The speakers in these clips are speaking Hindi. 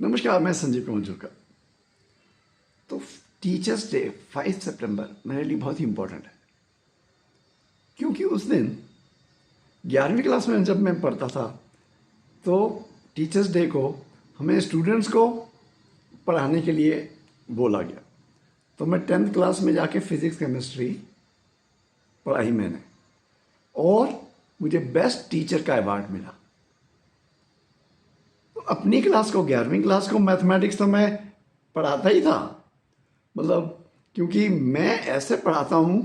नमस्कार, मैं संजीव कुमार। तो टीचर्स डे 5 सितंबर मेरे लिए बहुत ही इम्पोर्टेंट है, क्योंकि उस दिन 11वीं क्लास में जब मैं पढ़ता था तो टीचर्स डे को हमें स्टूडेंट्स को पढ़ाने के लिए बोला गया। तो मैं 10th क्लास में जाके फिज़िक्स केमिस्ट्री पढ़ाई मैंने, और मुझे बेस्ट टीचर का अवार्ड मिला। तो अपनी क्लास को 11वीं क्लास को मैथमेटिक्स तो मैं पढ़ाता ही था, मतलब क्योंकि मैं ऐसे पढ़ाता हूँ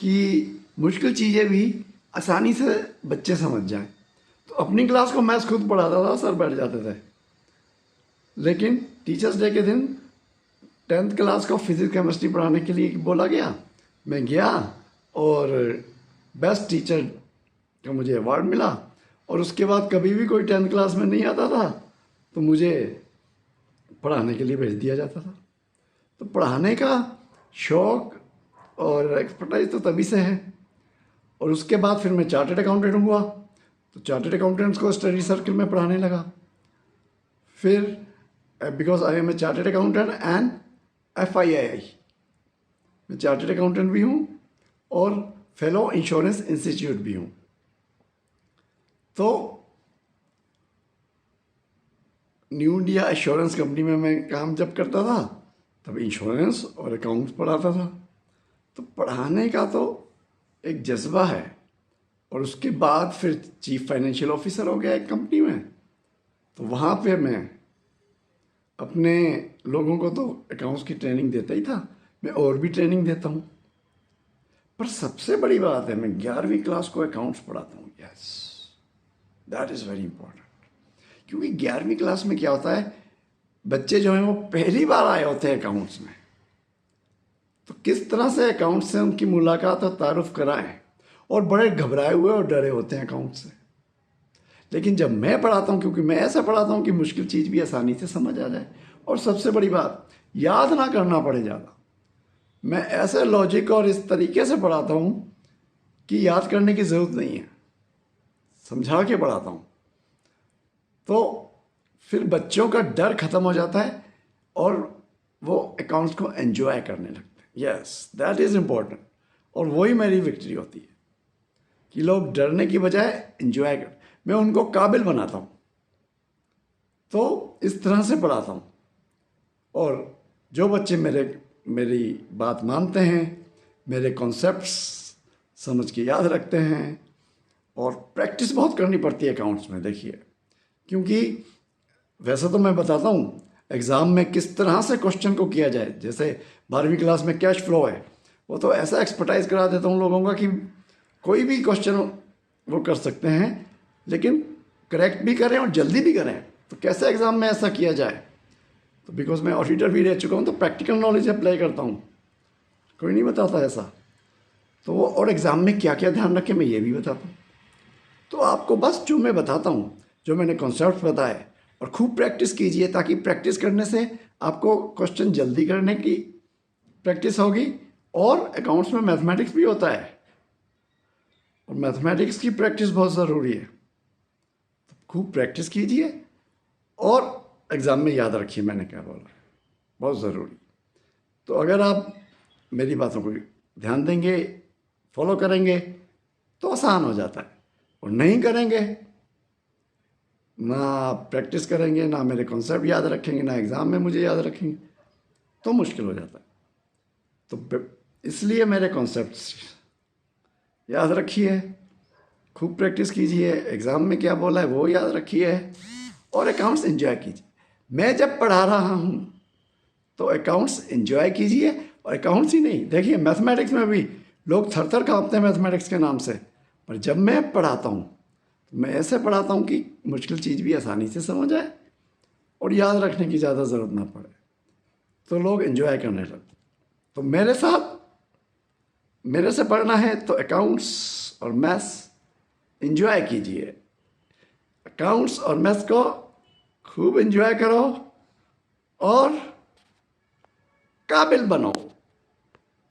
कि मुश्किल चीज़ें भी आसानी से बच्चे समझ जाएं। तो अपनी क्लास को मैथ्स खुद पढ़ाता था, सर बैठ जाते थे। लेकिन टीचर्स डे के दिन 10th क्लास को फिज़िक्स केमिस्ट्री पढ़ाने के लिए बोला गया। मैं गया और बेस्ट टीचर का मुझे अवार्ड मिला। और उसके बाद कभी भी कोई 10th क्लास में नहीं आता था तो मुझे पढ़ाने के लिए भेज दिया जाता था। तो पढ़ाने का शौक़ और एक्सपर्टाइज तो तभी से है। और उसके बाद फिर मैं चार्टर्ड अकाउंटेंट हुआ, तो चार्टर्ड अकाउंटेंट्स को स्टडी सर्कल में पढ़ाने लगा। फिर because I am a chartered accountant and FIII, मैं चार्टर्ड अकाउंटेंट भी हूँ और फेलो इंश्योरेंस इंस्टीट्यूट भी हूँ। तो न्यू इंडिया एश्योरेंस कंपनी में मैं काम जब करता था तब इंश्योरेंस और अकाउंट्स पढ़ाता था। तो पढ़ाने का तो एक जज्बा है। और उसके बाद फिर चीफ फाइनेंशियल ऑफिसर हो गया एक कंपनी में, तो वहाँ पे मैं अपने लोगों को तो अकाउंट्स की ट्रेनिंग देता ही था, मैं और भी ट्रेनिंग देता हूँ। पर सबसे बड़ी बात है, मैं 11वीं क्लास को अकाउंट्स पढ़ाता हूँ। Yes, that is very important. क्योंकि 11वीं क्लास में क्या होता है, बच्चे जो हैं वो पहली बार आए होते हैं अकाउंट्स में। तो किस तरह से अकाउंट्स से उनकी मुलाकात और तारुफ कराएं, और बड़े घबराए हुए और डरे होते हैं अकाउंट से। लेकिन जब मैं पढ़ाता हूँ, क्योंकि मैं ऐसा पढ़ाता हूँ कि मुश्किल चीज़ भी आसानी से समझ आ जाए, और सबसे बड़ी बात, याद ना करना पड़े ज़्यादा। मैं ऐसे लॉजिक और इस तरीके से पढ़ाता हूँ कि याद करने की ज़रूरत नहीं है, समझा के पढ़ाता हूँ। तो फिर बच्चों का डर ख़त्म हो जाता है और वो अकाउंट्स को एंजॉय करने लगते हैं। Yes, that is important. और वही मेरी विक्ट्री होती है कि लोग डरने की बजाय एंजॉय कर, मैं उनको काबिल बनाता हूँ। तो इस तरह से पढ़ाता हूँ, और जो बच्चे मेरी बात मानते हैं, मेरे कॉन्सेप्ट्स समझ के याद रखते हैं। और प्रैक्टिस बहुत करनी पड़ती है अकाउंट्स में, देखिए, क्योंकि वैसे तो मैं बताता हूँ एग्ज़ाम में किस तरह से क्वेश्चन को किया जाए। जैसे 12वीं क्लास में कैश फ्लो है, वो तो ऐसा एक्सपर्टाइज करा देता हूँ लोगों का कि कोई भी क्वेश्चन वो कर सकते हैं, लेकिन करेक्ट भी करें और जल्दी भी करें। तो कैसे एग्ज़ाम में ऐसा किया जाए, तो बिकॉज मैं ऑडिटर भी रह चुका हूँ तो प्रैक्टिकल नॉलेज अप्लाई करता हूँ, कोई नहीं बताता ऐसा। तो वो, और एग्ज़ाम में क्या क्या ध्यान रखें मैं ये भी बताता हूँ। तो आपको बस जो मैं बताता हूँ, जो मैंने कॉन्सेप्ट बताए, और खूब प्रैक्टिस कीजिए, ताकि प्रैक्टिस करने से आपको क्वेश्चन जल्दी करने की प्रैक्टिस होगी। और अकाउंट्स में मैथमेटिक्स भी होता है, और मैथमेटिक्स की प्रैक्टिस बहुत ज़रूरी है। तो खूब प्रैक्टिस कीजिए और एग्ज़ाम में याद रखिए मैंने क्या बोला, बहुत ज़रूरी। तो अगर आप मेरी बातों को ध्यान देंगे, फॉलो करेंगे, तो आसान हो जाता है। और नहीं करेंगे, ना प्रैक्टिस करेंगे, ना मेरे कॉन्सेप्ट याद रखेंगे, ना एग्ज़ाम में मुझे याद रखेंगे, तो मुश्किल हो जाता है। तो इसलिए मेरे कॉन्सेप्ट्स याद रखिए, खूब प्रैक्टिस कीजिए, एग्ज़ाम में क्या बोला है वो याद रखिए, और अकाउंट्स एंजॉय कीजिए। मैं जब पढ़ा रहा हूँ तो अकाउंट्स एंजॉय कीजिए। और अकाउंट्स ही नहीं, देखिए मैथमेटिक्स में भी लोग थर थर काँपते हैं मैथमेटिक्स के नाम से, पर जब मैं पढ़ाता हूँ तो मैं ऐसे पढ़ाता हूँ कि मुश्किल चीज़ भी आसानी से समझ आए और याद रखने की ज़्यादा ज़रूरत ना पड़े, तो लोग एंजॉय करने लगते। तो मेरे से पढ़ना है तो अकाउंट्स और मैथ्स एंजॉय कीजिए। अकाउंट्स और मैथ्स को खूब एंजॉय करो और काबिल बनो।